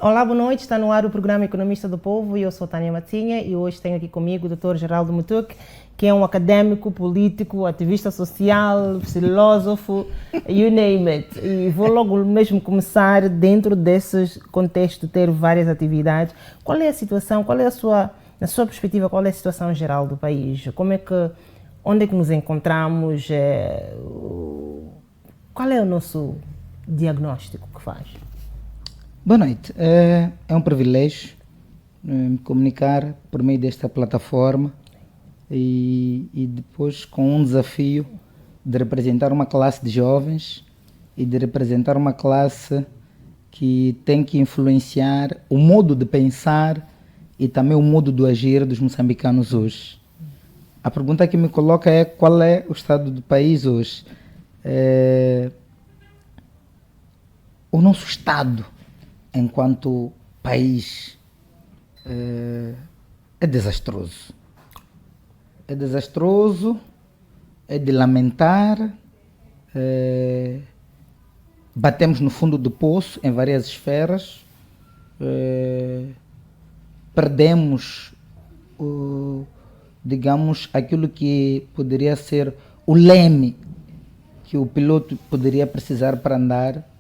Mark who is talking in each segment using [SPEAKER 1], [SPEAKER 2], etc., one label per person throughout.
[SPEAKER 1] Olá, boa noite. Está no ar o programa Economista do Povo e eu sou Tânia Matinha e hoje tenho aqui comigo o Dr. Geraldo Mutuque, que é um académico, político, ativista social, filósofo, you name it. E vou logo mesmo começar dentro desses contextos de ter várias atividades. Qual é a situação, na sua perspectiva, qual é a situação geral do país? Onde é que nos encontramos? Qual é o nosso diagnóstico que faz?
[SPEAKER 2] Boa noite. É um privilégio me comunicar por meio desta plataforma e depois com um desafio de representar uma classe de jovens e de representar uma classe que tem que influenciar o modo de pensar e também o modo de agir dos moçambicanos hoje. A pergunta que me coloca é qual é o estado do país hoje. O nosso estado enquanto país é desastroso. É desastroso, é de lamentar, batemos no fundo do poço em várias esferas, perdemos, digamos, aquilo que poderia ser o leme que o piloto poderia precisar para andar.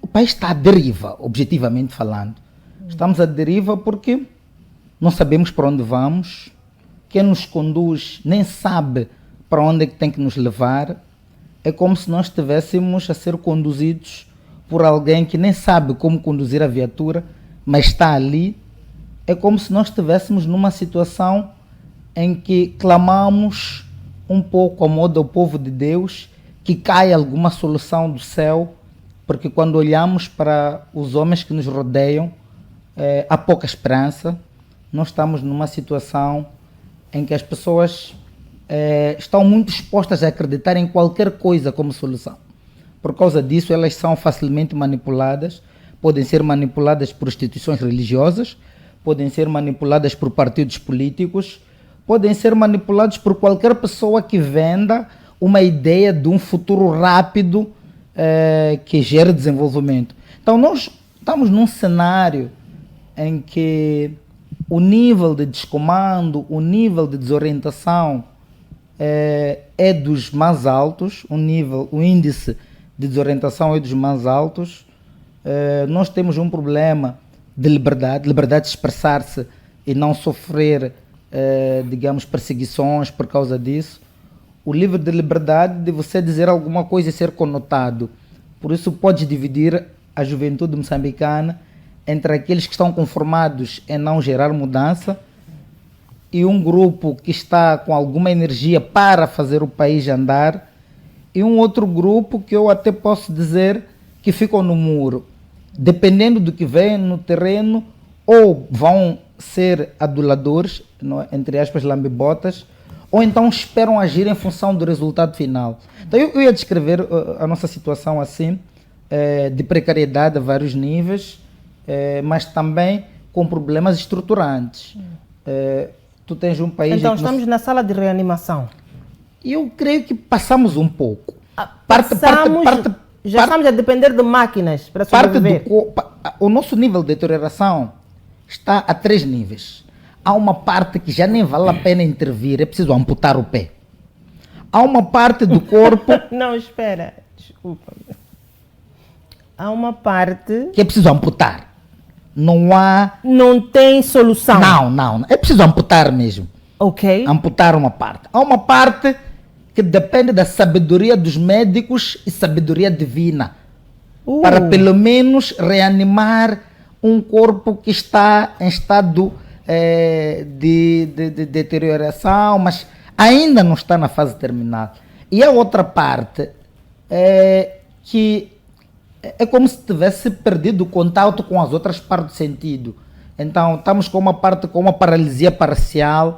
[SPEAKER 2] O país está à deriva, objetivamente falando. Estamos à deriva porque não sabemos para onde vamos, quem nos conduz nem sabe para onde é que tem que nos levar. É como se nós estivéssemos a ser conduzidos por alguém que nem sabe como conduzir a viatura, mas está ali. É como se nós estivéssemos numa situação em que clamamos um pouco ao modo do povo de Deus, que caia alguma solução do céu, porque quando olhamos para os homens que nos rodeiam, há pouca esperança. Nós estamos numa situação em que as pessoas estão muito expostas a acreditar em qualquer coisa como solução. Por causa disso, elas são facilmente manipuladas, podem ser manipuladas por instituições religiosas, podem ser manipuladas por partidos políticos, podem ser manipuladas por qualquer pessoa que venda uma ideia de um futuro rápido que gera desenvolvimento. Então nós estamos num cenário em que o nível de descomando, o nível de desorientação é dos mais altos, o índice de desorientação é dos mais altos. Nós temos um problema de liberdade de expressar-se e não sofrer, digamos, perseguições por causa disso. O livre de liberdade de você dizer alguma coisa e ser conotado. Por isso pode dividir a juventude moçambicana entre aqueles que estão conformados em não gerar mudança e um grupo que está com alguma energia para fazer o país andar e um outro grupo que eu até posso dizer que ficam no muro. Dependendo do que vem no terreno, ou vão ser aduladores, entre aspas, lambibotas, ou então esperam agir em função do resultado final. Então eu ia descrever a nossa situação assim, de precariedade a vários níveis, mas também com problemas estruturantes. Tu tens um país...
[SPEAKER 1] Então estamos na sala de reanimação.
[SPEAKER 2] Eu creio que passamos um pouco.
[SPEAKER 1] Já estamos a depender de máquinas para sobreviver.
[SPEAKER 2] O nosso nível de deterioração está a 3 níveis. Há uma parte que já nem vale a pena intervir, é preciso amputar o pé. Há uma parte do corpo...
[SPEAKER 1] Não, espera, desculpa. Há uma parte...
[SPEAKER 2] que é preciso amputar.
[SPEAKER 1] Não tem solução.
[SPEAKER 2] Não. É preciso amputar mesmo.
[SPEAKER 1] Ok.
[SPEAKER 2] Amputar uma parte. Há uma parte que depende da sabedoria dos médicos e sabedoria divina. Para pelo menos reanimar um corpo que está em estado de deterioração, mas ainda não está na fase terminal. E a outra parte que é como se tivesse perdido o contato com as outras partes do sentido. Então estamos com uma parte com uma paralisia parcial,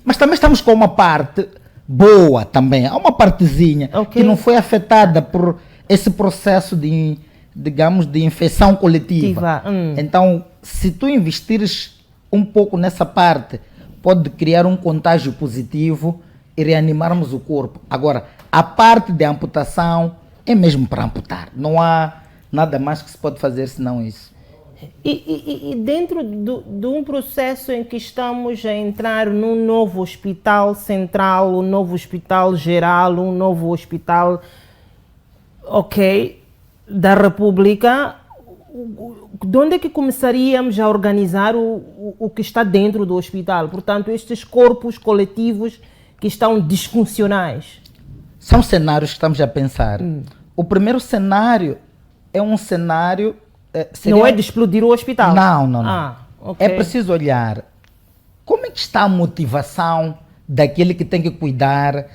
[SPEAKER 2] mas também estamos com uma parte boa também. Há uma partezinha que não foi afetada por esse processo de, digamos, de infecção coletiva. Então, se tu investires um pouco nessa parte, pode criar um contágio positivo e reanimarmos o corpo. Agora, a parte de amputação é mesmo para amputar. Nada mais que se pode fazer senão isso.
[SPEAKER 1] E dentro de um processo em que estamos a entrar num novo hospital central, um novo hospital geral, um novo hospital, da República, de onde é que começaríamos a organizar o que está dentro do hospital? Portanto, estes corpos coletivos que estão disfuncionais.
[SPEAKER 2] São cenários que estamos a pensar. O primeiro cenário é um cenário...
[SPEAKER 1] Não é de explodir o hospital?
[SPEAKER 2] Não. É preciso olhar como é que está a motivação daquele que tem que cuidar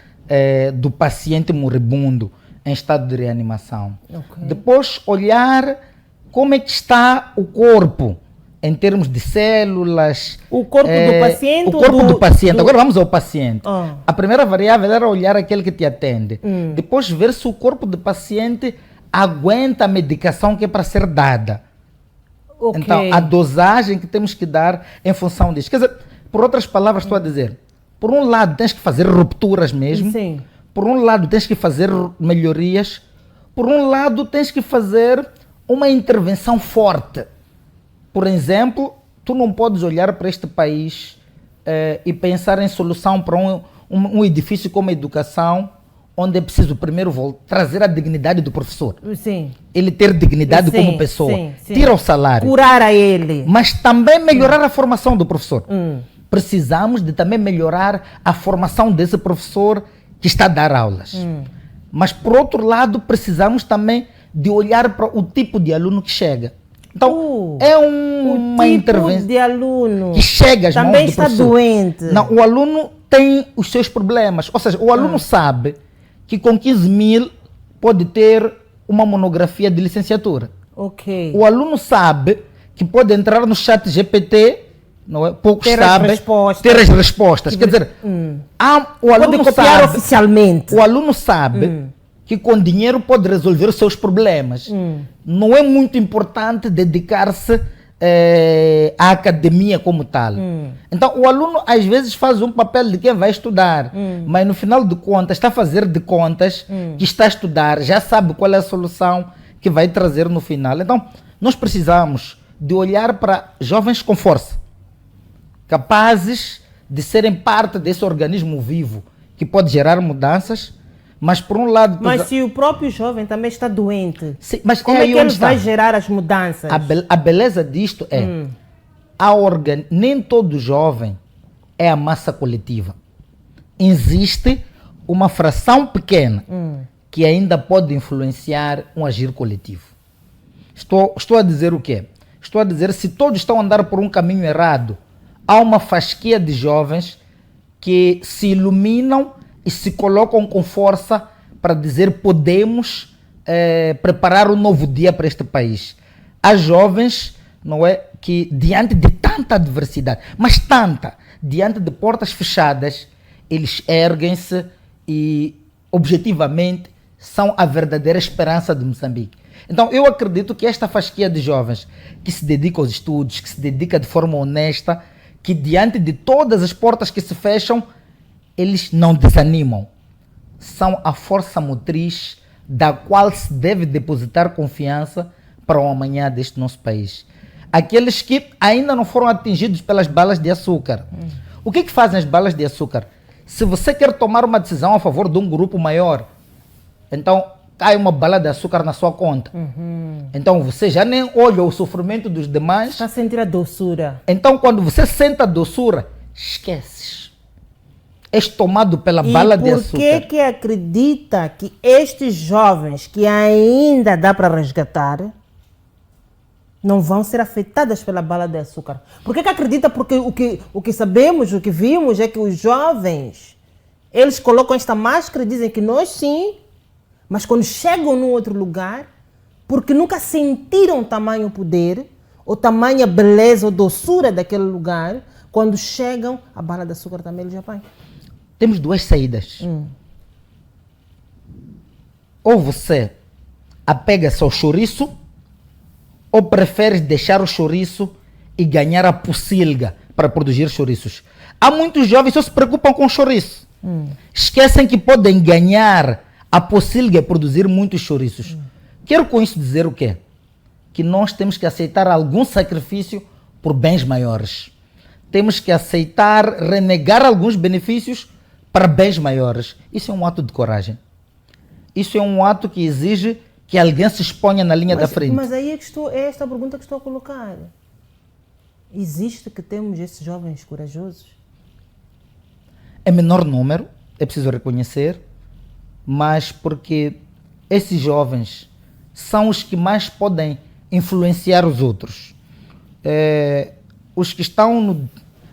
[SPEAKER 2] do paciente moribundo em estado de reanimação. Depois olhar como é que está o corpo em termos de células.
[SPEAKER 1] O corpo do paciente?
[SPEAKER 2] O corpo do paciente. Agora vamos ao paciente. A primeira variável era olhar aquele que te atende. Depois ver se o corpo do paciente aguenta a medicação que é para ser dada. Então, a dosagem que temos que dar em função disso. Quer dizer, por outras palavras, estou a dizer, por um lado tens que fazer rupturas mesmo,
[SPEAKER 1] sim.
[SPEAKER 2] Por um lado tens que fazer melhorias, por um lado tens que fazer uma intervenção forte. Por exemplo, tu não podes olhar para este país e pensar em solução para um edifício como a educação, onde é preciso primeiro trazer a dignidade do professor.
[SPEAKER 1] Sim.
[SPEAKER 2] Ele ter dignidade como pessoa. Sim. Tira o salário.
[SPEAKER 1] Curar a ele.
[SPEAKER 2] Mas também melhorar a formação do professor. Precisamos de também melhorar a formação desse professor que está a dar aulas. Mas, por outro lado, precisamos também de olhar para o tipo de aluno que chega. Então, é uma intervenção
[SPEAKER 1] de aluno
[SPEAKER 2] que chega às
[SPEAKER 1] também
[SPEAKER 2] mãos do professor.
[SPEAKER 1] Está doente.
[SPEAKER 2] Não, o aluno tem os seus problemas. Ou seja, o aluno sabe que com 15 mil pode ter uma monografia de licenciatura. O aluno sabe que pode entrar no chat GPT, não é? Poucos sabem ter as respostas. Quer dizer, o aluno
[SPEAKER 1] pode copiar
[SPEAKER 2] sabe, oficialmente. O aluno sabe que com dinheiro pode resolver os seus problemas. Não é muito importante dedicar-se à academia como tal. Então, o aluno às vezes faz um papel de quem vai estudar, mas no final de contas está a fazer de contas que está a estudar, já sabe qual é a solução que vai trazer no final. Então, nós precisamos de olhar para jovens com força, capazes de serem parte desse organismo vivo que pode gerar mudanças. Mas por um lado...
[SPEAKER 1] Mas se o próprio jovem também está doente,
[SPEAKER 2] sim, mas
[SPEAKER 1] como é que ele vai gerar as mudanças?
[SPEAKER 2] A beleza disto é, nem todo jovem é a massa coletiva. Existe uma fração pequena que ainda pode influenciar um agir coletivo. Estou a dizer o quê? Estou a dizer, se todos estão a andar por um caminho errado, há uma fasquia de jovens que se iluminam e se colocam com força para dizer podemos preparar um novo dia para este país. Há jovens, não é, que diante de tanta adversidade, mas tanta, diante de portas fechadas, eles erguem-se e objetivamente são a verdadeira esperança de Moçambique. Então eu acredito que esta fasquia de jovens que se dedica aos estudos, que se dedica de forma honesta, que diante de todas as portas que se fecham, eles não desanimam. São a força motriz da qual se deve depositar confiança para o amanhã deste nosso país. Aqueles que ainda não foram atingidos pelas balas de açúcar. O que fazem as balas de açúcar? Se você quer tomar uma decisão a favor de um grupo maior, então cai uma bala de açúcar na sua conta. Então você já nem olha o sofrimento dos demais.
[SPEAKER 1] Está a sentir a doçura.
[SPEAKER 2] Então quando você sente a doçura, esqueces. És tomado pela bala de açúcar.
[SPEAKER 1] E por que acredita que estes jovens que ainda dá para resgatar não vão ser afetadas pela bala de açúcar? Por que acredita? Porque o que sabemos, o que vimos é que os jovens, eles colocam esta máscara e dizem que nós sim, mas quando chegam num outro lugar, porque nunca sentiram tamanho poder, ou tamanha beleza ou doçura daquele lugar, quando chegam, a bala de açúcar também eles apanham.
[SPEAKER 2] Temos duas saídas. Ou você apega-se ao chouriço, ou preferes deixar o chouriço e ganhar a pocilga para produzir chouriços. Há muitos jovens que só se preocupam com o chouriço. Esquecem que podem ganhar a pocilga e produzir muitos chouriços. Quero com isso dizer o quê? que nós temos que aceitar algum sacrifício por bens maiores. Temos que aceitar renegar alguns benefícios para bens maiores. Isso é um ato de coragem. Isso é um ato que exige que alguém se exponha na linha da frente.
[SPEAKER 1] Mas aí é esta pergunta que estou a colocar. Existe que temos esses jovens corajosos?
[SPEAKER 2] É menor número, é preciso reconhecer, mas porque esses jovens são os que mais podem influenciar os outros. Os que estão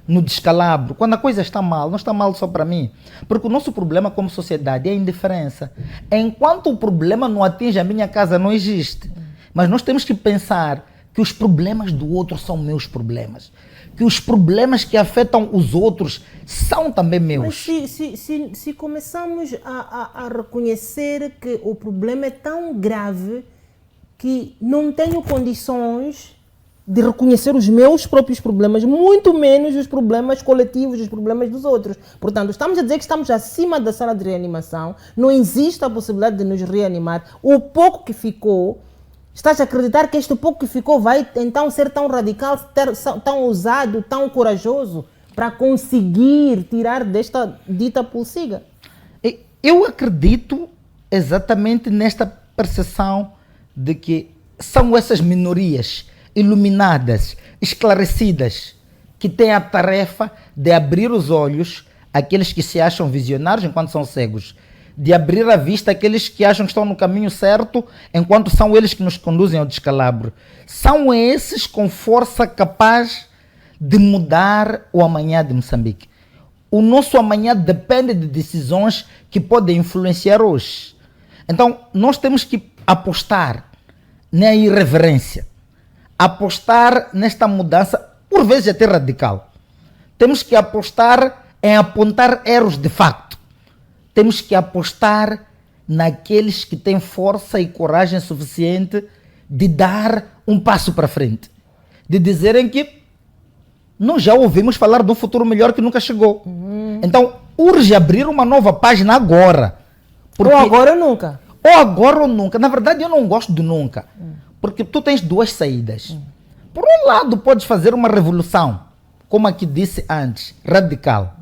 [SPEAKER 2] no descalabro, quando a coisa está mal, não está mal só para mim, porque o nosso problema como sociedade é a indiferença. Enquanto o problema não atinge a minha casa, não existe. Mas nós temos que pensar que os problemas do outro são meus problemas, que os problemas que afetam os outros são também meus.
[SPEAKER 1] Mas se começamos a reconhecer que o problema é tão grave que não tenho condições de reconhecer os meus próprios problemas, muito menos os problemas coletivos, os problemas dos outros. Portanto, estamos a dizer que estamos acima da sala de reanimação, não existe a possibilidade de nos reanimar. O pouco que ficou, estás a acreditar que este pouco que ficou vai então ser tão radical, tão ousado, tão corajoso para conseguir tirar desta dita pulsiga?
[SPEAKER 2] Eu acredito exatamente nesta percepção de que são essas minorias iluminadas, esclarecidas, que têm a tarefa de abrir os olhos àqueles que se acham visionários enquanto são cegos, de abrir a vista àqueles que acham que estão no caminho certo enquanto são eles que nos conduzem ao descalabro. São esses com força capaz de mudar o amanhã de Moçambique. O nosso amanhã depende de decisões que podem influenciar hoje. Então, nós temos que apostar na irreverência, apostar nesta mudança, por vezes até radical. Temos que apostar em apontar erros de facto. Temos que apostar naqueles que têm força e coragem suficiente de dar um passo para frente. De dizerem que nós já ouvimos falar de um futuro melhor que nunca chegou. Então, urge abrir uma nova página agora.
[SPEAKER 1] Ou agora ou nunca.
[SPEAKER 2] Ou agora ou nunca. Na verdade, eu não gosto de nunca. Porque tu tens duas saídas. Por um lado, podes fazer uma revolução, como aqui disse antes, radical.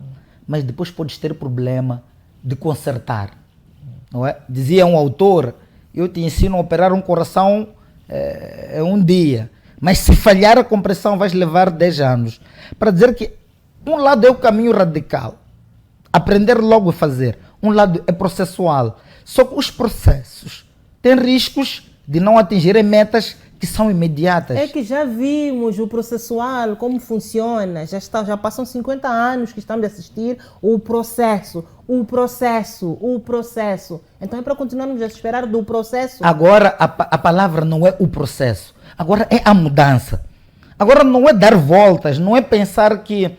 [SPEAKER 2] Mas depois podes ter problema de consertar. Não é? Dizia um autor, eu te ensino a operar um coração um dia. Mas se falhar a compressão, vais levar 10 anos. Para dizer que um lado é o caminho radical. Aprender logo a fazer. Um lado é processual. Só que os processos têm riscos de não atingirem metas que são imediatas.
[SPEAKER 1] É que já vimos o processual, como funciona, já passam 50 anos que estamos a assistir o processo. Então é para continuarmos a esperar do processo.
[SPEAKER 2] Agora a palavra não é o processo, agora é a mudança. Agora não é dar voltas, não é pensar que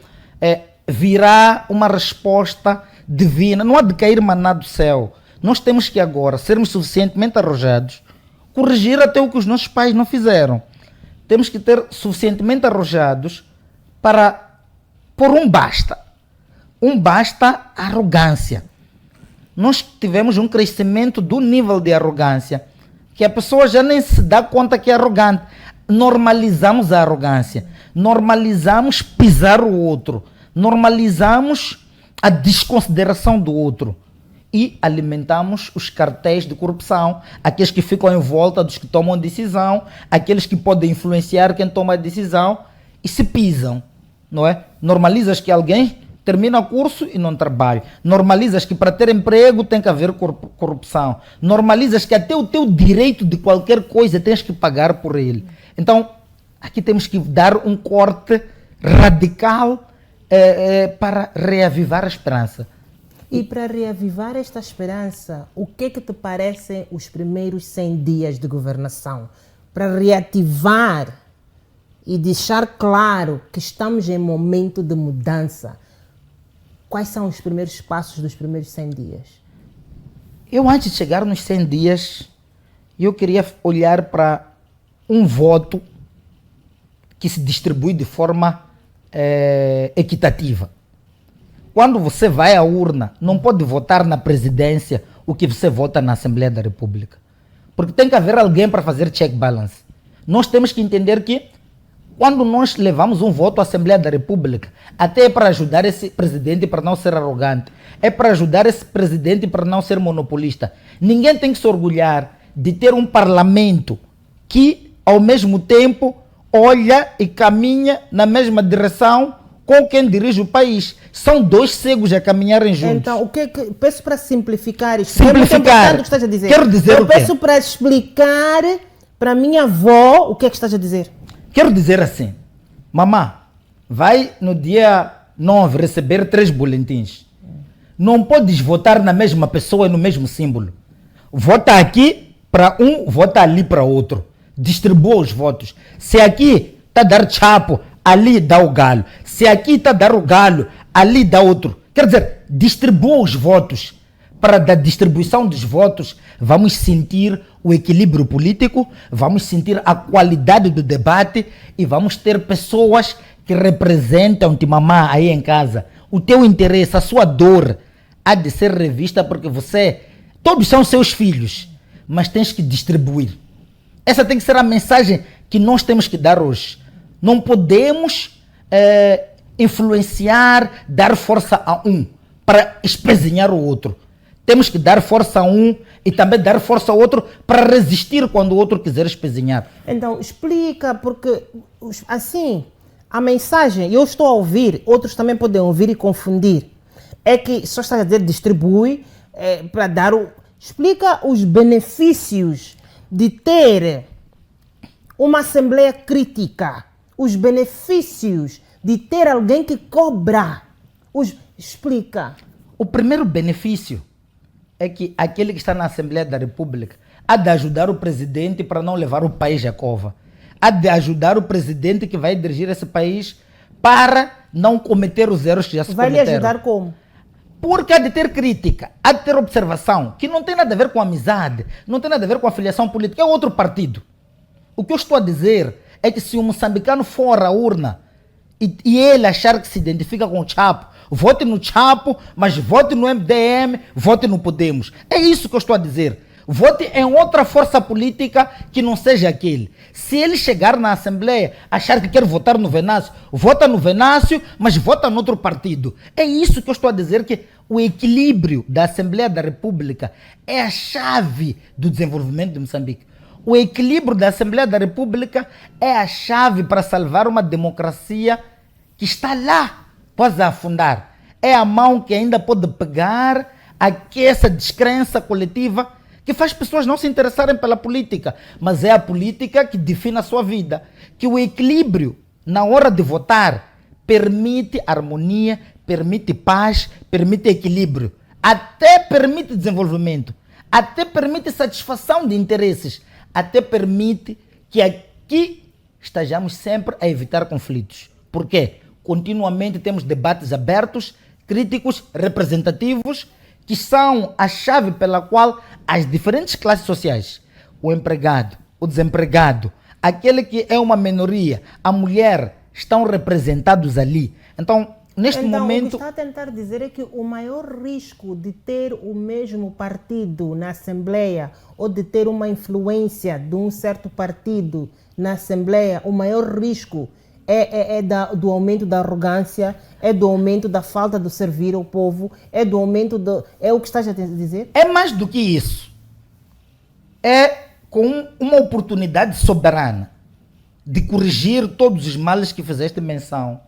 [SPEAKER 2] virá uma resposta divina, não há de cair maná do céu. Nós temos que agora sermos suficientemente arrojados, corrigir até o que os nossos pais não fizeram. Temos que ter suficientemente arrojados para pôr um basta. Um basta à arrogância. Nós tivemos um crescimento do nível de arrogância que a pessoa já nem se dá conta que é arrogante. Normalizamos a arrogância. Normalizamos pisar o outro. Normalizamos a desconsideração do outro. E alimentamos os cartéis de corrupção, aqueles que ficam em volta dos que tomam decisão, aqueles que podem influenciar quem toma a decisão e se pisam, não é? Normalizas que alguém termina o curso e não trabalha. Normalizas que para ter emprego tem que haver corrupção. Normalizas que até o teu direito de qualquer coisa tens que pagar por ele. Então, aqui temos que dar um corte radical para reavivar a esperança.
[SPEAKER 1] E para reavivar esta esperança, o que te parecem os primeiros 100 dias de governação? Para reativar e deixar claro que estamos em momento de mudança. Quais são os primeiros passos dos primeiros 100 dias?
[SPEAKER 2] Eu, antes de chegar nos 100 dias, eu queria olhar para um voto que se distribui de forma equitativa. Quando você vai à urna, não pode votar na presidência o que você vota na Assembleia da República. Porque tem que haver alguém para fazer check balance. Nós temos que entender que quando nós levamos um voto à Assembleia da República, até é para ajudar esse presidente para não ser arrogante, é para ajudar esse presidente para não ser monopolista. Ninguém tem que se orgulhar de ter um parlamento que, ao mesmo tempo, olha e caminha na mesma direção com quem dirige o país. São dois cegos a caminharem juntos.
[SPEAKER 1] Então, o que é que... Peço para simplificar isto.
[SPEAKER 2] Simplificar.
[SPEAKER 1] É muito importante o que estás a dizer.
[SPEAKER 2] Quero dizer o quê?
[SPEAKER 1] Peço para explicar para a minha avó o que é que estás a dizer.
[SPEAKER 2] Quero dizer assim, mamã, vai no dia 9 receber 3 boletins. Não podes votar na mesma pessoa e no mesmo símbolo. Vota aqui para um, vota ali para outro. Distribua os votos. Se aqui está a dar chapo, ali dá o galo. Se aqui está a dar o galo, ali dá outro. Quer dizer, distribua os votos. Para da distribuição dos votos, vamos sentir o equilíbrio político, vamos sentir a qualidade do debate e vamos ter pessoas que representam-te, mamã, aí em casa. O teu interesse, a sua dor há de ser revista porque todos são seus filhos, mas tens que distribuir. Essa tem que ser a mensagem que nós temos que dar hoje. Não podemos influenciar, dar força a um para espezinhar o outro. Temos que dar força a um e também dar força ao outro para resistir quando o outro quiser espezinhar.
[SPEAKER 1] Então, explica, porque assim, a mensagem, eu estou a ouvir, outros também podem ouvir e confundir. É que só está a dizer distribui para dar o... Explica os benefícios de ter uma assembleia crítica, os benefícios de ter alguém que cobra. Explica.
[SPEAKER 2] O primeiro benefício é que aquele que está na Assembleia da República há de ajudar o presidente para não levar o país à cova. Há de ajudar o presidente que vai dirigir esse país para não cometer os erros que já se cometeram.
[SPEAKER 1] Vai lhe ajudar como?
[SPEAKER 2] Porque há de ter crítica, há de ter observação, que não tem nada a ver com amizade, não tem nada a ver com afiliação política, é outro partido. O que eu estou a dizer é que se um moçambicano for à urna e ele achar que se identifica com o Chapo, vote no Chapo, mas vote no MDM, vote no Podemos. É isso que eu estou a dizer. Vote em outra força política que não seja aquele. Se ele chegar na Assembleia, achar que quer votar no Venâncio, vota no Venâncio, mas vota no outro partido. É isso que eu estou a dizer, que o equilíbrio da Assembleia da República é a chave do desenvolvimento de Moçambique. O equilíbrio da Assembleia da República é a chave para salvar uma democracia que está lá, pode afundar. É a mão que ainda pode pegar essa descrença coletiva que faz pessoas não se interessarem pela política, mas é a política que define a sua vida. Que o equilíbrio, na hora de votar, permite harmonia, permite paz, permite equilíbrio, até permite desenvolvimento, até permite satisfação de interesses, até permite que aqui estejamos sempre a evitar conflitos. Por quê? Continuamente temos debates abertos, críticos, representativos, que são a chave pela qual as diferentes classes sociais, o empregado, o desempregado, aquele que é uma minoria, a mulher, estão representados ali. Então, neste momento...
[SPEAKER 1] O que está a tentar dizer é que o maior risco de ter o mesmo partido na Assembleia ou de ter uma influência de um certo partido na Assembleia, o maior risco do aumento da arrogância, é do aumento da falta de servir ao povo, é do aumento do... É o que estás a dizer?
[SPEAKER 2] É mais do que isso. É com uma oportunidade soberana de corrigir todos os males que fizeste menção.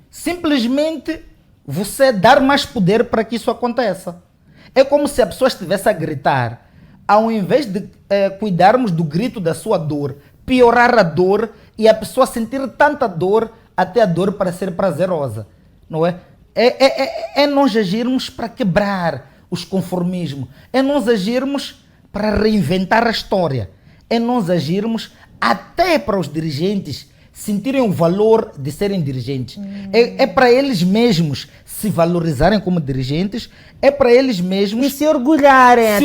[SPEAKER 2] Simplesmente você dar mais poder para que isso aconteça. É como se a pessoa estivesse a gritar. Ao invés de cuidarmos do grito da sua dor, piorar a dor e a pessoa sentir tanta dor até a dor parecer prazerosa, não é? É nós agirmos para quebrar os conformismos, é nós agirmos para reinventar a história, é nós agirmos até para os dirigentes sentirem o valor de serem dirigentes. É para eles mesmos se valorizarem como dirigentes, é para eles mesmos
[SPEAKER 1] e se orgulharem.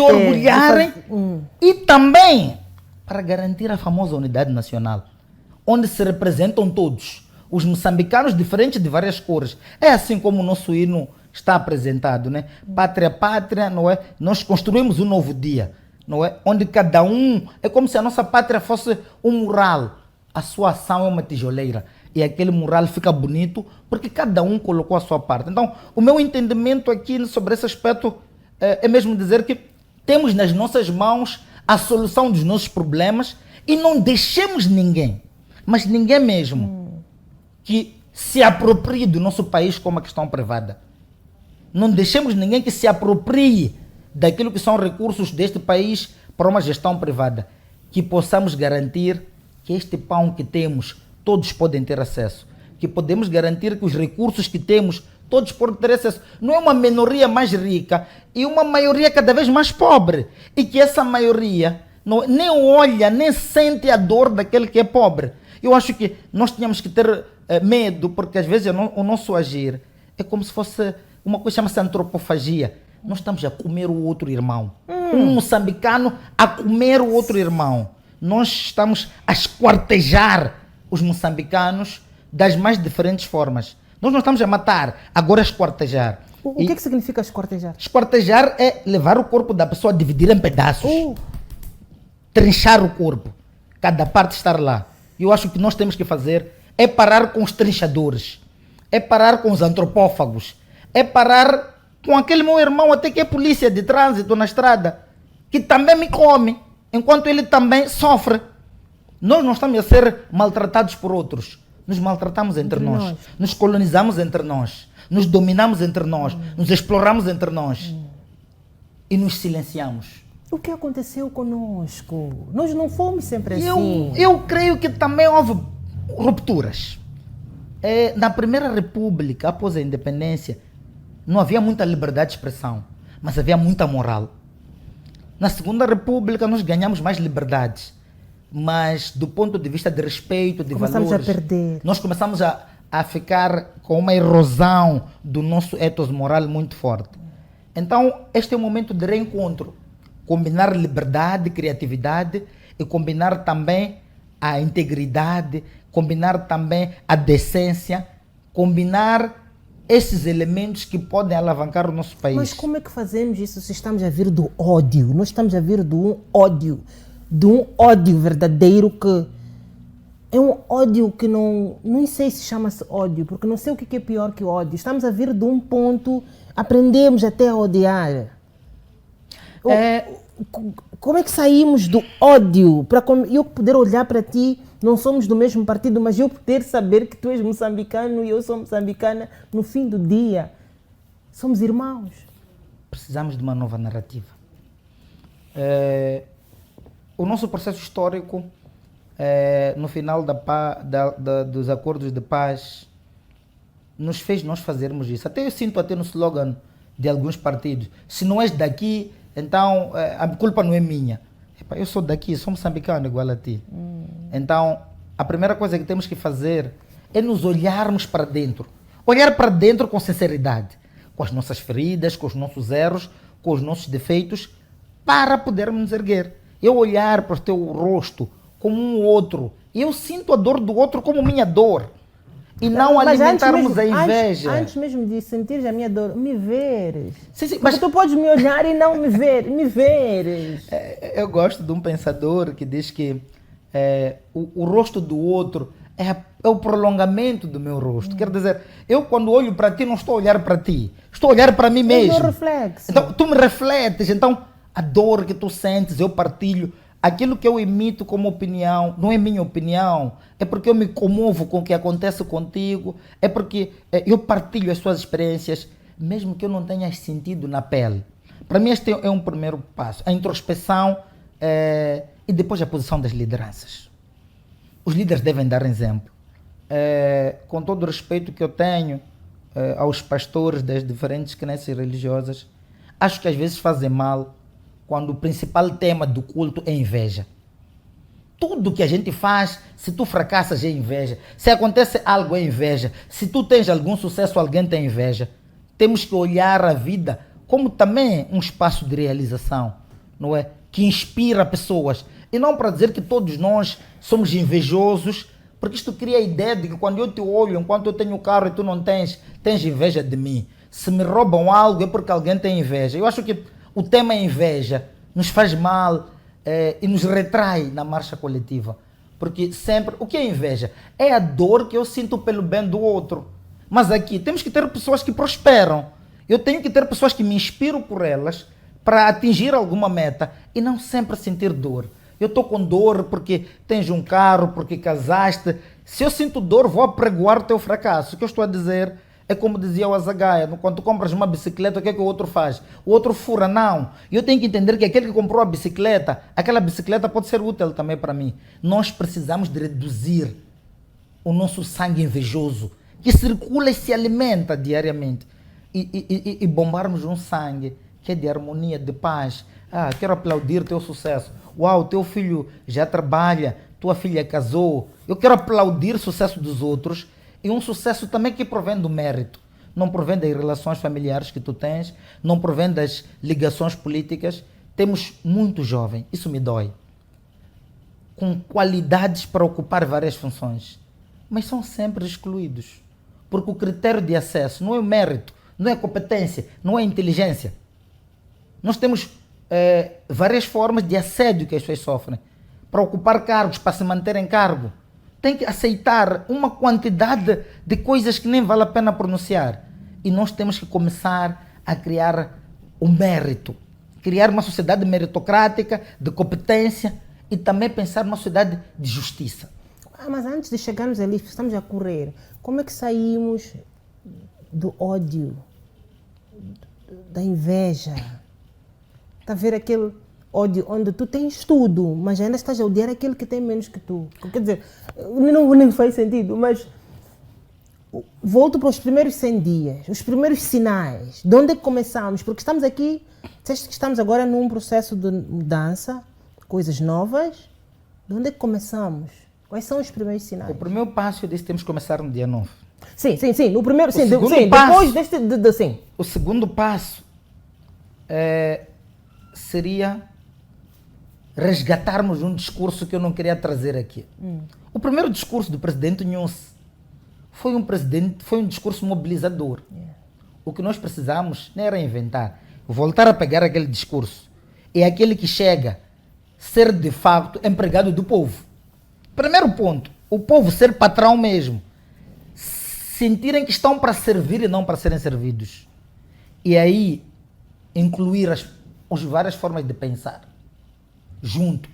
[SPEAKER 2] E também para garantir a famosa unidade nacional, onde se representam todos, os moçambicanos diferentes de várias cores. É assim como o nosso hino está apresentado, né? Pátria, pátria, não é? Nós construímos um novo dia, não é? Onde cada um, é como se a nossa pátria fosse um mural, a sua ação é uma tijoleira e aquele mural fica bonito porque cada um colocou a sua parte. Então, o meu entendimento aqui sobre esse aspecto é mesmo dizer que temos nas nossas mãos a solução dos nossos problemas e não deixemos ninguém, mas ninguém mesmo, que se aproprie do nosso país como uma questão privada. Não deixemos ninguém que se aproprie daquilo que são recursos deste país para uma gestão privada. Que possamos garantir que este pão que temos, todos podem ter acesso. Que podemos garantir que os recursos que temos, todos podem ter acesso. Não é uma minoria mais rica e uma maioria cada vez mais pobre. E que essa maioria nem olha, nem sente a dor daquele que é pobre. Eu acho que nós tínhamos que ter medo, porque às vezes o nosso agir é como se fosse uma coisa que chama-se antropofagia. Nós estamos a comer o outro irmão. Um moçambicano a comer o outro irmão. Nós estamos a esquartejar os moçambicanos das mais diferentes formas. Nós não estamos a matar, agora a esquartejar.
[SPEAKER 1] O que é que significa esquartejar?
[SPEAKER 2] Esquartejar é levar o corpo da pessoa, dividir em pedaços. Trinchar o corpo. Cada parte estar lá. E eu acho que nós temos que fazer é parar com os trinchadores. É parar com os antropófagos. É parar com aquele meu irmão até que é polícia de trânsito na estrada, que também me come, enquanto ele também sofre. Nós não estamos a ser maltratados por outros. Nos maltratamos entre nós. Nos colonizamos entre nós. Nos dominamos entre nós. Nos exploramos entre nós. E nos silenciamos.
[SPEAKER 1] O que aconteceu conosco? Nós não fomos sempre assim.
[SPEAKER 2] Eu creio que também houve rupturas. Na Primeira República, após a independência, não havia muita liberdade de expressão, mas havia muita moral. Na Segunda República, nós ganhamos mais liberdades, mas do ponto de vista de respeito, de valores...
[SPEAKER 1] Começamos a perder.
[SPEAKER 2] Nós começamos a ficar com uma erosão do nosso ethos moral muito forte. Então, este é o momento de reencontro. Combinar liberdade, criatividade e combinar também a integridade, combinar também a decência, combinar esses elementos que podem alavancar o nosso país.
[SPEAKER 1] Mas como é que fazemos isso se estamos a vir do ódio? Nós estamos a vir de um ódio verdadeiro que é um ódio que não sei se chama-se ódio, porque não sei o que é pior que o ódio. Estamos a vir de um ponto, aprendemos até a odiar. Como é que saímos do ódio para eu poder olhar para ti? Não somos do mesmo partido, mas eu poder saber que tu és moçambicano e eu sou moçambicana, no fim do dia, somos irmãos.
[SPEAKER 2] Precisamos de uma nova narrativa. O nosso processo histórico, no final dos acordos de paz, nos fez nós fazermos isso. Até eu sinto no slogan de alguns partidos, se não és daqui, então a culpa não é minha. Eu sou daqui, sou moçambicano igual a ti. Então, a primeira coisa que temos que fazer é nos olharmos para dentro. Olhar para dentro com sinceridade. Com as nossas feridas, com os nossos erros, com os nossos defeitos, para podermos nos erguer. Eu olhar para o teu rosto como um outro. E eu sinto a dor do outro como minha dor. E não alimentarmos a inveja.
[SPEAKER 1] Antes mesmo de sentir a minha dor, me veres.
[SPEAKER 2] Sim,
[SPEAKER 1] mas tu podes me olhar e não me veres.
[SPEAKER 2] Eu gosto de um pensador que diz que o rosto do outro é o prolongamento do meu rosto. Quer dizer, eu quando olho para ti não estou a olhar para ti, estou a olhar para mim mesmo.
[SPEAKER 1] É o meu reflexo.
[SPEAKER 2] Então tu me refletes, então a dor que tu sentes eu partilho. Aquilo que eu emito como opinião não é minha opinião, é porque eu me comovo com o que acontece contigo, é porque eu partilho as suas experiências, mesmo que eu não tenha sentido na pele. Para mim este é um primeiro passo, a introspecção e depois a posição das lideranças. Os líderes devem dar exemplo. Com todo o respeito que eu tenho aos pastores das diferentes crenças religiosas, acho que às vezes fazem mal quando o principal tema do culto é inveja. Tudo que a gente faz, se tu fracassas é inveja. Se acontece algo é inveja. Se tu tens algum sucesso, alguém tem inveja. Temos que olhar a vida como também um espaço de realização, não é? Que inspira pessoas. E não para dizer que todos nós somos invejosos, porque isto cria a ideia de que quando eu te olho, enquanto eu tenho carro e tu não tens inveja de mim. Se me roubam algo é porque alguém tem inveja. Eu acho que o tema inveja nos faz mal e nos retrai na marcha coletiva. Porque sempre, o que é inveja? É a dor que eu sinto pelo bem do outro. Mas aqui temos que ter pessoas que prosperam. Eu tenho que ter pessoas que me inspiro por elas para atingir alguma meta e não sempre sentir dor. Eu estou com dor porque tens um carro, porque casaste. Se eu sinto dor, vou apregoar o teu fracasso. O que eu estou a dizer é como dizia o Azagaia, quando tu compras uma bicicleta, o que é que o outro faz? O outro fura, não. Eu tenho que entender que aquele que comprou a bicicleta, aquela bicicleta pode ser útil também para mim. Nós precisamos de reduzir o nosso sangue invejoso, que circula e se alimenta diariamente, e bombarmos um sangue que é de harmonia, de paz. Ah, quero aplaudir teu sucesso. Uau, teu filho já trabalha, tua filha casou. Eu quero aplaudir o sucesso dos outros. E um sucesso também que provém do mérito. Não provém das relações familiares que tu tens, não provém das ligações políticas. Temos muito jovem, isso me dói, com qualidades para ocupar várias funções, mas são sempre excluídos. Porque o critério de acesso não é o mérito, não é a competência, não é a inteligência. Nós temos várias formas de assédio que as pessoas sofrem. Para ocupar cargos, para se manter em cargo, tem que aceitar uma quantidade de coisas que nem vale a pena pronunciar. E nós temos que começar a criar o mérito. Criar uma sociedade meritocrática, de competência e também pensar numa sociedade de justiça.
[SPEAKER 1] Mas antes de chegarmos ali, estamos a correr. Como é que saímos do ódio, da inveja? Está a ver aquele ódio onde tu tens tudo, mas ainda estás a odiar aquele que tem menos que tu. Quer dizer, não faz sentido, mas volto para os primeiros 100 dias, os primeiros sinais. De onde é que começamos? Porque estamos aqui, disseste que estamos agora num processo de mudança, coisas novas. De onde é que começamos? Quais são os primeiros sinais?
[SPEAKER 2] O primeiro passo, eu disse que temos que começar no dia 9.
[SPEAKER 1] Sim. No primeiro, sim,
[SPEAKER 2] passo,
[SPEAKER 1] depois deste, sim.
[SPEAKER 2] O segundo passo seria resgatarmos um discurso que eu não queria trazer aqui. O primeiro discurso do presidente Nhosse foi um discurso mobilizador. O que nós precisamos não era inventar, voltar a pegar aquele discurso. É aquele que chega a ser de facto empregado do povo. Primeiro ponto, o povo ser patrão mesmo. Sentirem que estão para servir e não para serem servidos. E aí incluir as várias formas de pensar junto.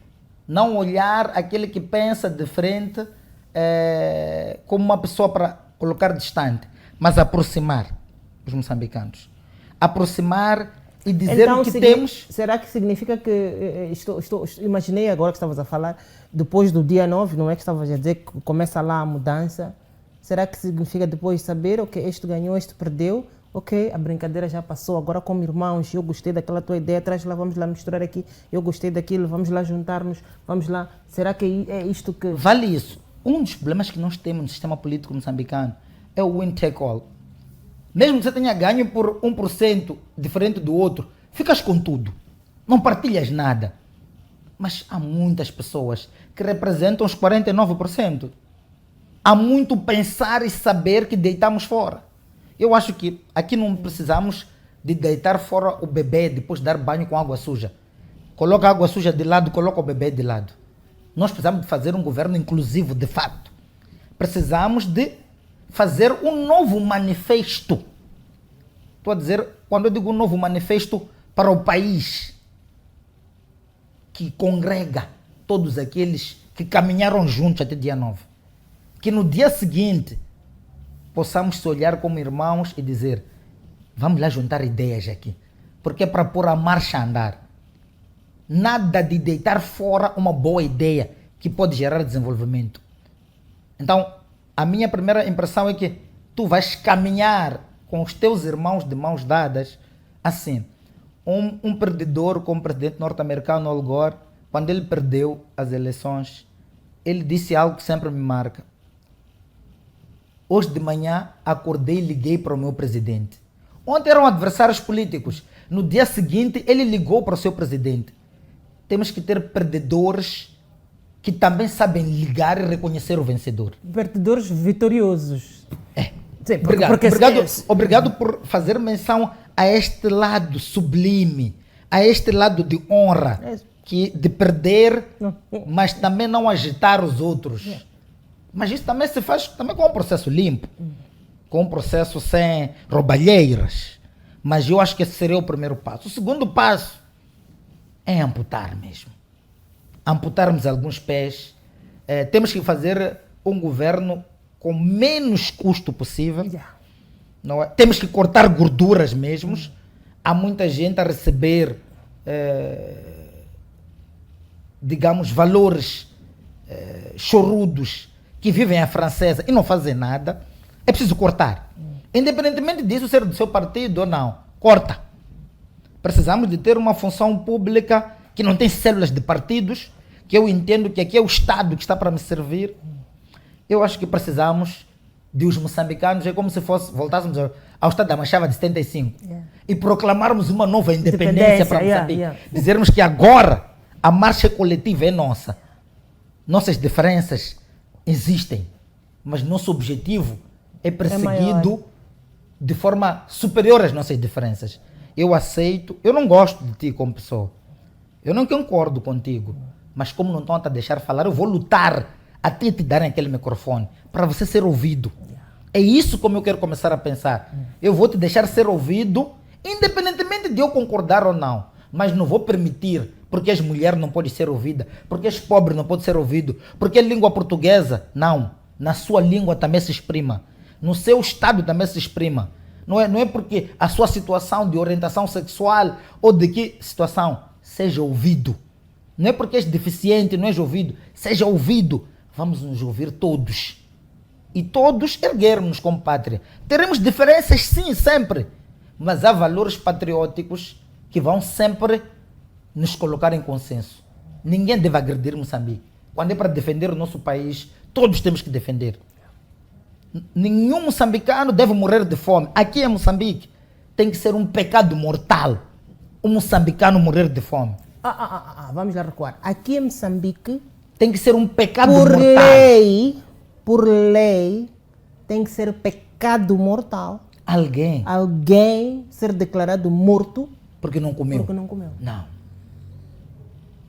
[SPEAKER 2] Não olhar aquele que pensa de frente como uma pessoa para colocar distante, mas aproximar os moçambicanos. Aproximar e dizer então, o que temos.
[SPEAKER 1] Será que significa que, imaginei agora que estavas a falar, depois do dia 9, não é que estavas a dizer que começa lá a mudança? Será que significa depois saber, ok, este ganhou, este perdeu, ok, a brincadeira já passou, agora como irmãos, eu gostei daquela tua ideia, traz lá, vamos lá misturar aqui, eu gostei daquilo, vamos lá juntar-nos, vamos lá. Será que é isto que...
[SPEAKER 2] Vale isso. Um dos problemas que nós temos no sistema político moçambicano é o win take all. Mesmo que você tenha ganho por 1% diferente do outro, ficas com tudo. Não partilhas nada. Mas há muitas pessoas que representam os 49%. Há muito pensar e saber que deitamos fora. Eu acho que aqui não precisamos de deitar fora o bebê depois de dar banho com água suja. Coloca a água suja de lado, coloca o bebê de lado. Nós precisamos de fazer um governo inclusivo, de fato. Precisamos de fazer um novo manifesto. Estou a dizer, quando eu digo um novo manifesto para o país, que congrega todos aqueles que caminharam juntos até dia 9. Que no dia seguinte possamos se olhar como irmãos e dizer, vamos lá juntar ideias aqui, porque é para pôr a marcha a andar. Nada de deitar fora uma boa ideia que pode gerar desenvolvimento. Então, a minha primeira impressão é que tu vais caminhar com os teus irmãos de mãos dadas, assim. Um perdedor como o presidente norte-americano Al Gore, quando ele perdeu as eleições, ele disse algo que sempre me marca. Hoje de manhã acordei e liguei para o meu presidente. Ontem eram adversários políticos. No dia seguinte ele ligou para o seu presidente. Temos que ter perdedores que também sabem ligar e reconhecer o vencedor.
[SPEAKER 1] Perdedores vitoriosos.
[SPEAKER 2] Sim, obrigado por fazer menção a este lado sublime, a este lado de honra. de perder,
[SPEAKER 1] Não.
[SPEAKER 2] mas também não agitar os outros. Mas isso também se faz também com um processo limpo, com um processo sem roubalheiras. Mas eu acho que esse seria o primeiro passo. O segundo passo é amputar mesmo. Amputarmos alguns pés. Temos que fazer um governo com menos custo possível.
[SPEAKER 1] Yeah.
[SPEAKER 2] Não é? Temos que cortar gorduras mesmo. Há muita gente a receber, digamos, valores chorudos que vivem a francesa e não fazem nada. É preciso cortar. Independentemente disso ser do seu partido ou não, corta. Precisamos de ter uma função pública que não tem células de partidos, que eu entendo que aqui é o Estado que está para me servir. Eu acho que precisamos de os moçambicanos, é como se voltássemos ao Estado da Machava de 75 e proclamarmos uma nova independência para Moçambique. Dizermos que agora a marcha coletiva é nossa. Nossas diferenças existem, mas nosso objetivo é perseguido de forma superior às nossas diferenças. Eu aceito, eu não gosto de ti como pessoa, eu não concordo contigo, mas como não estão a te deixar falar, eu vou lutar até te darem aquele microfone para você ser ouvido. É isso como eu quero começar a pensar. Eu vou te deixar ser ouvido, independentemente de eu concordar ou não, mas não vou permitir, porque és mulher não pode ser ouvida, porque és pobre não pode ser ouvido, porque é língua portuguesa, não. Na sua língua também se exprima, no seu estado também se exprima. Não é porque a sua situação de orientação sexual ou de que situação seja ouvido. Não é porque és deficiente, não és ouvido, seja ouvido. Vamos nos ouvir todos. E todos erguermos como pátria. Teremos diferenças, sim, sempre. Mas há valores patrióticos que vão sempre nos colocar em consenso. Ninguém deve agredir Moçambique. Quando é para defender o nosso país, todos temos que defender. Nenhum moçambicano deve morrer de fome. Aqui em Moçambique tem que ser um pecado mortal um moçambicano morrer de fome.
[SPEAKER 1] Vamos lá recuar. Aqui em Moçambique
[SPEAKER 2] tem que ser um pecado mortal.
[SPEAKER 1] Por lei, tem que ser pecado mortal. Alguém ser declarado morto
[SPEAKER 2] porque não comeu.
[SPEAKER 1] Não.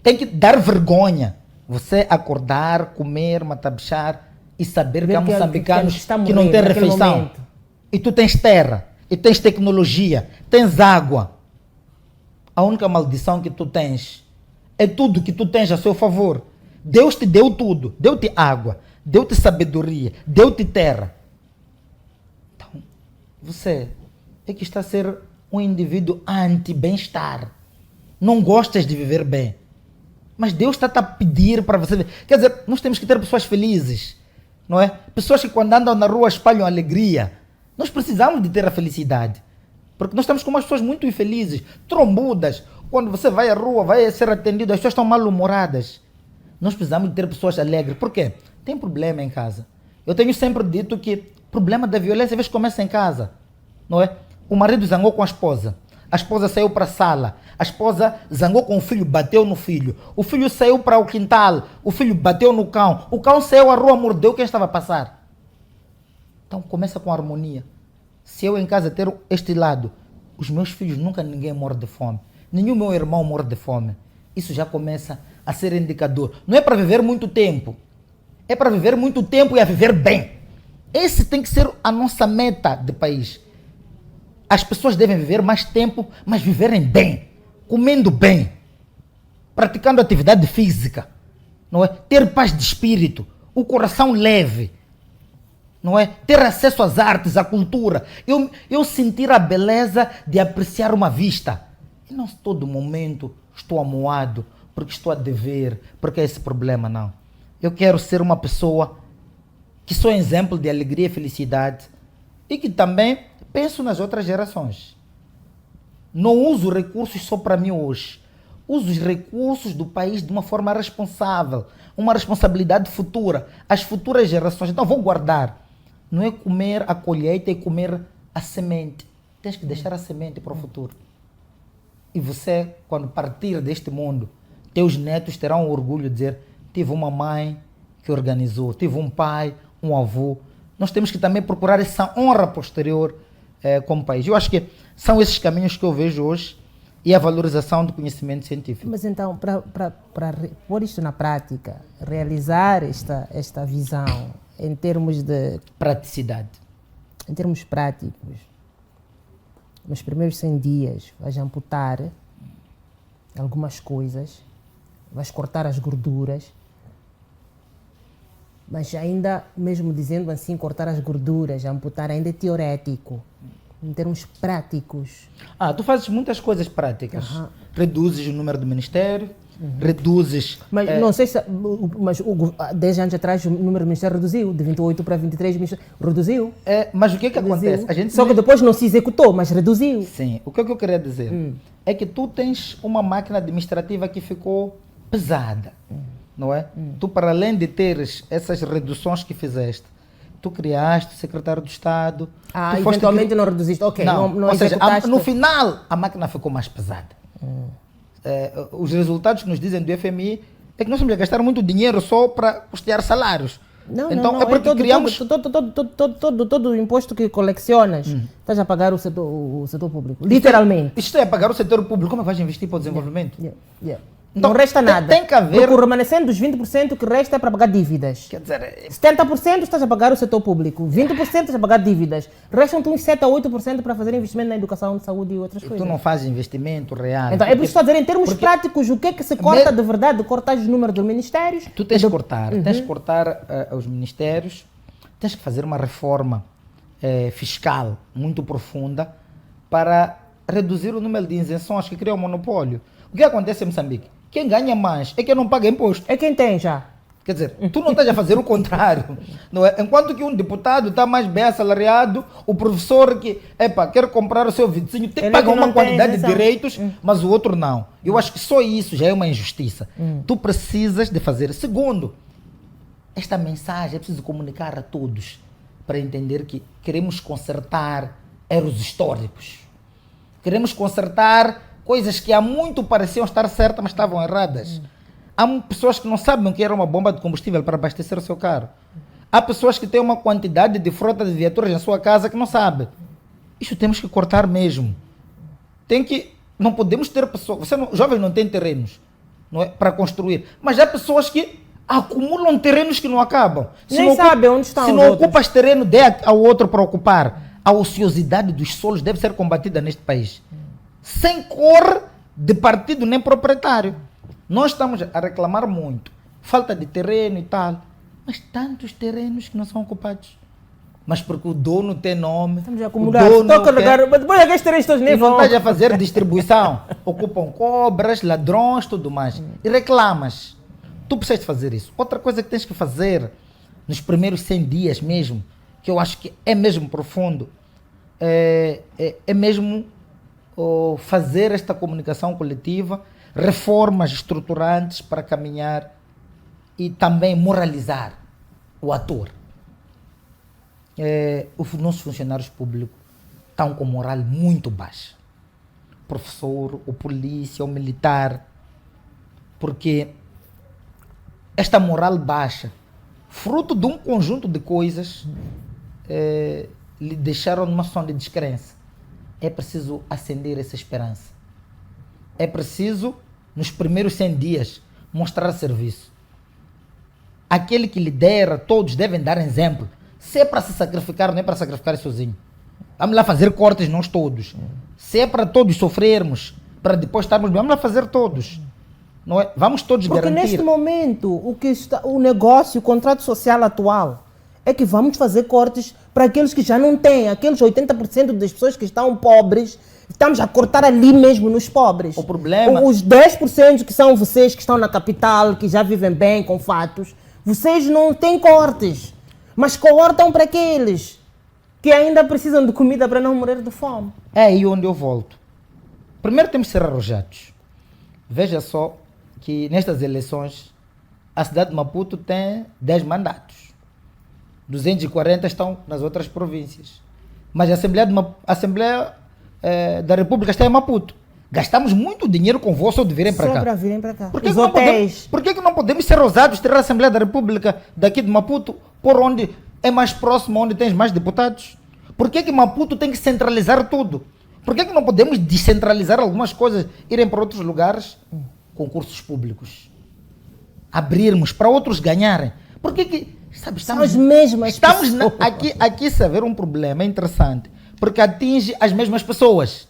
[SPEAKER 2] Tem que dar vergonha. Você acordar, comer, matabichar e saber que há moçambicanos que não têm refeição. Momento. E tu tens terra, e tens tecnologia, tens água. A única maldição que tu tens é tudo que tu tens a seu favor. Deus te deu tudo. Deu-te água, deu-te sabedoria, deu-te terra. Então, você é que está a ser um indivíduo anti-bem-estar. Não gostas de viver bem. Mas Deus está a pedir para você. Quer dizer, nós temos que ter pessoas felizes, não é? Pessoas que quando andam na rua espalham alegria. Nós precisamos de ter a felicidade. Porque nós estamos com umas pessoas muito infelizes, trombudas. Quando você vai à rua, vai ser atendido, as pessoas estão mal-humoradas. Nós precisamos de ter pessoas alegres. Por quê? Tem problema em casa. Eu tenho sempre dito que o problema da violência às vezes começa em casa, não é? O marido zangou com a esposa saiu para a sala, a esposa zangou com o filho, bateu no filho, o filho saiu para o quintal, o filho bateu no cão, o cão saiu à rua, mordeu quem estava a passar. Então começa com harmonia. Se eu em casa ter este lado, os meus filhos nunca ninguém morre de fome, nenhum meu irmão morre de fome, isso já começa a ser indicador. Não é para viver muito tempo, é para viver muito tempo e a viver bem. Esse tem que ser a nossa meta de país. As pessoas devem viver mais tempo, mas viverem bem, comendo bem, praticando atividade física, não é? Ter paz de espírito, o coração leve, não é? Ter acesso às artes, à cultura. Eu sentir a beleza de apreciar uma vista. E não todo momento estou amuado, porque estou a dever, porque é esse problema, não. Eu quero ser uma pessoa que sou exemplo de alegria e felicidade e que também penso nas outras gerações. Não uso recursos só para mim hoje. Uso os recursos do país de uma forma responsável, uma responsabilidade futura, as futuras gerações. Então vou guardar. Não é comer a colheita, é comer a semente. Tens que deixar a semente para o futuro. E você, quando partir deste mundo, teus netos terão orgulho de dizer: tive uma mãe que organizou, tive um pai, um avô. Nós temos que também procurar essa honra posterior como país. Eu acho que são esses caminhos que eu vejo hoje e a valorização do conhecimento científico.
[SPEAKER 1] Mas então, para pôr isto na prática, realizar esta visão em termos de
[SPEAKER 2] Praticidade.
[SPEAKER 1] em termos práticos, nos primeiros 100 dias vais amputar algumas coisas, vais cortar as gorduras, mas ainda, mesmo dizendo assim, cortar as gorduras, amputar ainda é teorético. Em termos práticos.
[SPEAKER 2] Tu fazes muitas coisas práticas.
[SPEAKER 1] Aham.
[SPEAKER 2] Reduzes o número do ministério, reduzes...
[SPEAKER 1] Mas não sei se. Mas 10 anos atrás o número do ministério reduziu, de 28 para 23 ministérios. Reduziu.
[SPEAKER 2] mas o que é que
[SPEAKER 1] Reduziu.
[SPEAKER 2] acontece? A gente
[SPEAKER 1] Só que depois não se executou, mas reduziu.
[SPEAKER 2] Sim, o que é que eu queria dizer é que tu tens uma máquina administrativa que ficou pesada, não é? Tu, para além de teres essas reduções que fizeste, tu criaste o secretário do Estado. Tu foste
[SPEAKER 1] eventualmente não reduziste. Ok, não
[SPEAKER 2] ou seja,
[SPEAKER 1] executaste.
[SPEAKER 2] no final a máquina ficou mais pesada. Os resultados que nos dizem do FMI é que nós temos que gastar muito dinheiro só para custear salários.
[SPEAKER 1] Não,
[SPEAKER 2] é porque criamos...
[SPEAKER 1] todo o imposto que colecionas, estás a pagar o setor público. Literalmente.
[SPEAKER 2] Isto é pagar o setor público. Como é que vais investir para o desenvolvimento?
[SPEAKER 1] Então, não resta nada.
[SPEAKER 2] Tem que haver...
[SPEAKER 1] Porque o remanescente dos 20% que resta é para pagar dívidas.
[SPEAKER 2] Quer dizer...
[SPEAKER 1] 70% estás a pagar o setor público, 20% estás a pagar dívidas. Restam-te uns 7 a 8% para fazer investimento na educação, saúde e outras coisas.
[SPEAKER 2] Tu não fazes investimento real.
[SPEAKER 1] Então, é por isso que estou a dizer, em termos práticos, o que é que se corta de verdade? Cortar os números dos ministérios.
[SPEAKER 2] Tu tens que cortar. Tens que cortar os ministérios. Tens que fazer uma reforma fiscal muito profunda para reduzir o número de isenções que cria o monopólio. O que acontece em Moçambique? Quem ganha mais é quem não paga imposto.
[SPEAKER 1] É quem tem já.
[SPEAKER 2] Quer dizer, tu não estás a fazer o contrário. Não é? Enquanto que um deputado está mais bem assalariado, o professor que quer comprar o seu vizinho tem que pagar uma quantidade de direitos, mas o outro não. Eu acho que só isso já é uma injustiça. Tu precisas de fazer. Segundo, esta mensagem é preciso comunicar a todos para entender que queremos consertar erros históricos. Queremos consertar coisas que há muito pareciam estar certas, mas estavam erradas. Há pessoas que não sabem o que era uma bomba de combustível para abastecer o seu carro. Há pessoas que têm uma quantidade de frota de viaturas na sua casa que não sabem. Isso temos que cortar mesmo. Não podemos ter pessoas... Jovens não têm terrenos, não é, para construir. Mas há pessoas que acumulam terrenos que não acabam.
[SPEAKER 1] Nem sabem onde estão os
[SPEAKER 2] outros. Se não ocupas terreno, dê ao outro para ocupar. A ociosidade dos solos deve ser combatida neste país. Sem cor de partido nem proprietário. Nós estamos a reclamar muito. Falta de terreno e tal. Mas tantos terrenos que não são ocupados. Mas porque o dono tem nome.
[SPEAKER 1] Estamos a acumular. Estou a carregar. Mas depois aqueles terrenos todos nem vão.
[SPEAKER 2] Não estás a fazer distribuição. Ocupam cobras, ladrões, tudo mais. E reclamas. Tu precisas fazer isso. Outra coisa que tens que fazer nos primeiros 100 dias mesmo, que eu acho que é mesmo profundo, é mesmo fazer esta comunicação coletiva, reformas estruturantes para caminhar e também moralizar o ator. Os nossos funcionários públicos estão com moral muito baixa. O professor, o polícia, o militar, porque esta moral baixa, fruto de um conjunto de coisas, lhe deixaram numa situação de descrença. É preciso acender essa esperança. É preciso, nos primeiros 100 dias, mostrar serviço. Aquele que lidera, todos devem dar exemplo. Se é para se sacrificar, não é para sacrificar sozinho. Vamos lá fazer cortes nós todos. Se é para todos sofrermos, para depois estarmos bem, vamos lá fazer todos. Não é? Vamos todos garantir.
[SPEAKER 1] Porque neste momento, o negócio, o contrato social atual, é que vamos fazer cortes para aqueles que já não têm, aqueles 80% das pessoas que estão pobres, estamos a cortar ali mesmo nos pobres.
[SPEAKER 2] O problema...
[SPEAKER 1] Os 10% que são vocês que estão na capital, que já vivem bem com fatos, vocês não têm cortes, mas cortam para aqueles que ainda precisam de comida para não morrer de fome.
[SPEAKER 2] É aí onde eu volto. Primeiro temos que ser arrojados. Veja só que nestas eleições a cidade de Maputo tem 10 mandatos. 240 estão nas outras províncias. Mas a Assembleia da República está em Maputo. Gastamos muito dinheiro com vosso de virem para cá.
[SPEAKER 1] Só para virem para cá.
[SPEAKER 2] Por que não podemos ser ousados, ter a Assembleia da República daqui de Maputo, por onde é mais próximo, onde tens mais deputados? Por que Maputo tem que centralizar tudo? Por que não podemos descentralizar algumas coisas, irem para outros lugares? Concursos públicos. Abrirmos para outros ganharem. Por que sabe,
[SPEAKER 1] São as mesmas
[SPEAKER 2] estamos
[SPEAKER 1] pessoas.
[SPEAKER 2] aqui se haver um problema, é interessante, porque atinge as mesmas pessoas.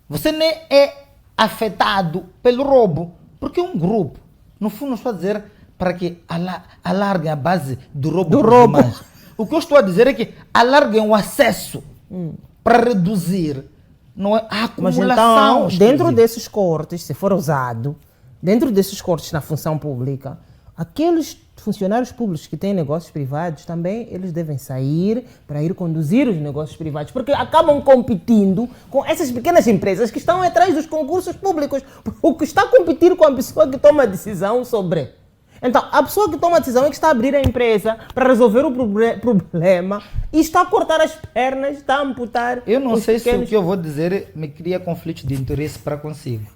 [SPEAKER 2] Você nem é afetado pelo roubo, porque é um grupo. No fundo, não estou a dizer para que alarguem a base do roubo. Demais. O que eu estou a dizer é que alarguem o acesso para reduzir, não é, a acumulação.
[SPEAKER 1] Mas então, dentro desses cortes, se for usado, dentro desses cortes na função pública, aqueles funcionários públicos que têm negócios privados também, eles devem sair para ir conduzir os negócios privados, porque acabam competindo com essas pequenas empresas que estão atrás dos concursos públicos. O que está a competir com a pessoa que toma a decisão sobre. Então, a pessoa que toma a decisão é que está a abrir a empresa para resolver o problema e está a cortar as pernas, está a amputar.
[SPEAKER 2] Eu não sei se o que eu vou dizer me cria conflitos de interesse para consigo,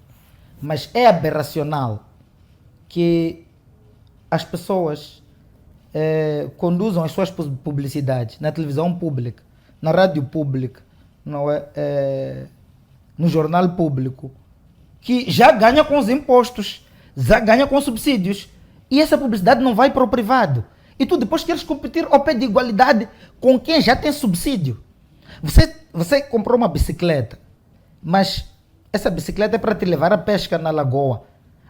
[SPEAKER 2] mas é aberracional que as pessoas conduzam as suas publicidades na televisão pública, na rádio pública, não é, no jornal público, que já ganha com os impostos, já ganha com subsídios, e essa publicidade não vai para o privado. E tu depois queres competir ao pé de igualdade com quem já tem subsídio. Você comprou uma bicicleta, mas essa bicicleta é para te levar a pesca na lagoa.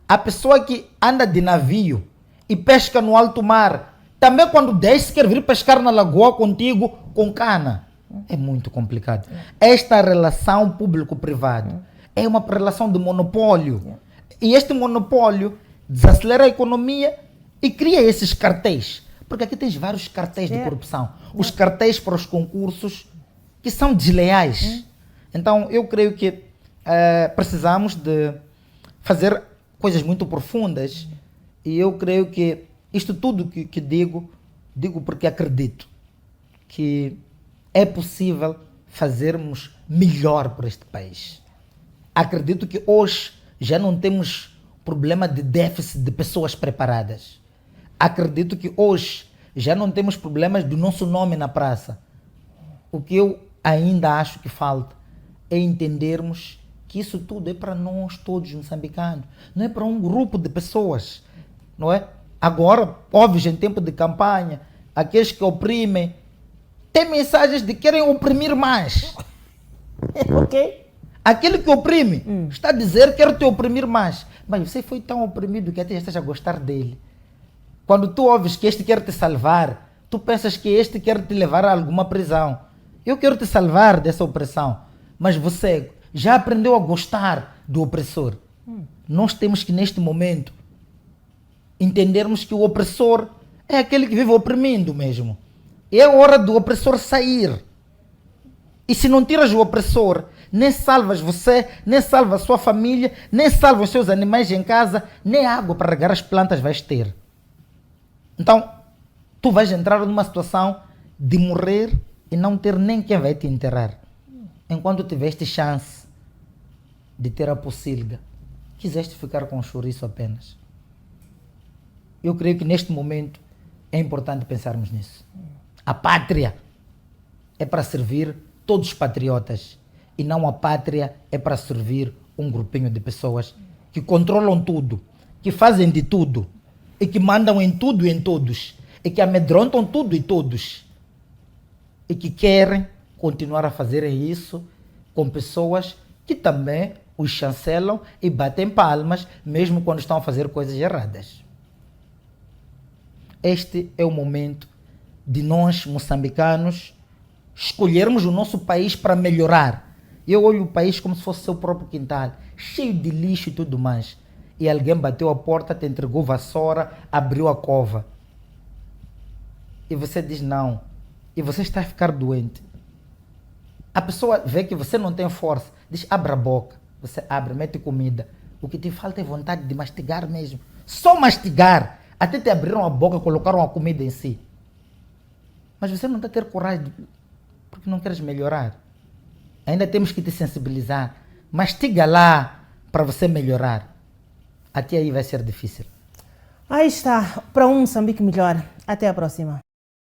[SPEAKER 2] A pessoa que anda de navio e pesca no alto mar, também quando desce quer vir pescar na lagoa contigo com cana. É muito complicado. Esta relação público-privado é uma relação de monopólio. E este monopólio desacelera a economia e cria esses cartéis. Porque aqui tens vários cartéis de corrupção. Os cartéis para os concursos que são desleais. Então eu creio que precisamos de fazer coisas muito profundas. E eu creio que isto tudo que digo porque acredito que é possível fazermos melhor por este país. Acredito que hoje já não temos problema de déficit de pessoas preparadas. Acredito que hoje já não temos problemas do nosso nome na praça. O que eu ainda acho que falta é entendermos que isso tudo é para nós todos moçambicanos, não é para um grupo de pessoas. Não é? Agora, óbvio, em tempo de campanha, aqueles que oprimem têm mensagens de que querem oprimir mais.
[SPEAKER 1] Ok?
[SPEAKER 2] Aquele que oprime está a dizer que quer te oprimir mais. Mas você foi tão oprimido que até já estás a gostar dele. Quando tu ouves que este quer te salvar, tu pensas que este quer te levar a alguma prisão. Eu quero te salvar dessa opressão. Mas você já aprendeu a gostar do opressor. Nós temos que, neste momento, entendermos que o opressor é aquele que vive oprimindo mesmo. É hora do opressor sair. E se não tiras o opressor, nem salvas você, nem salva a sua família, nem salva os seus animais em casa, nem água para regar as plantas vais ter. Então, tu vais entrar numa situação de morrer e não ter nem quem vai te enterrar. Enquanto tiveste chance de ter a pocilga, quiseste ficar com o chouriço apenas. Eu creio que neste momento é importante pensarmos nisso. A pátria é para servir todos os patriotas e não a pátria é para servir um grupinho de pessoas que controlam tudo, que fazem de tudo e que mandam em tudo e em todos e que amedrontam tudo e todos e que querem continuar a fazerem isso com pessoas que também os chancelam e batem palmas mesmo quando estão a fazer coisas erradas. Este é o momento de nós, moçambicanos, escolhermos o nosso país para melhorar. Eu olho o país como se fosse seu próprio quintal, cheio de lixo e tudo mais. E alguém bateu a porta, te entregou vassoura, abriu a cova. E você diz não. E você está a ficar doente. A pessoa vê que você não tem força, diz abre a boca. Você abre, mete comida. O que te falta é vontade de mastigar mesmo. Só mastigar. Até te abriram a boca, colocaram a comida em si. Mas você não está a ter coragem porque não queres melhorar. Ainda temos que te sensibilizar. Mastiga lá para você melhorar. Até aí vai ser difícil.
[SPEAKER 1] Aí está. Para um Moçambique melhor. Até a próxima.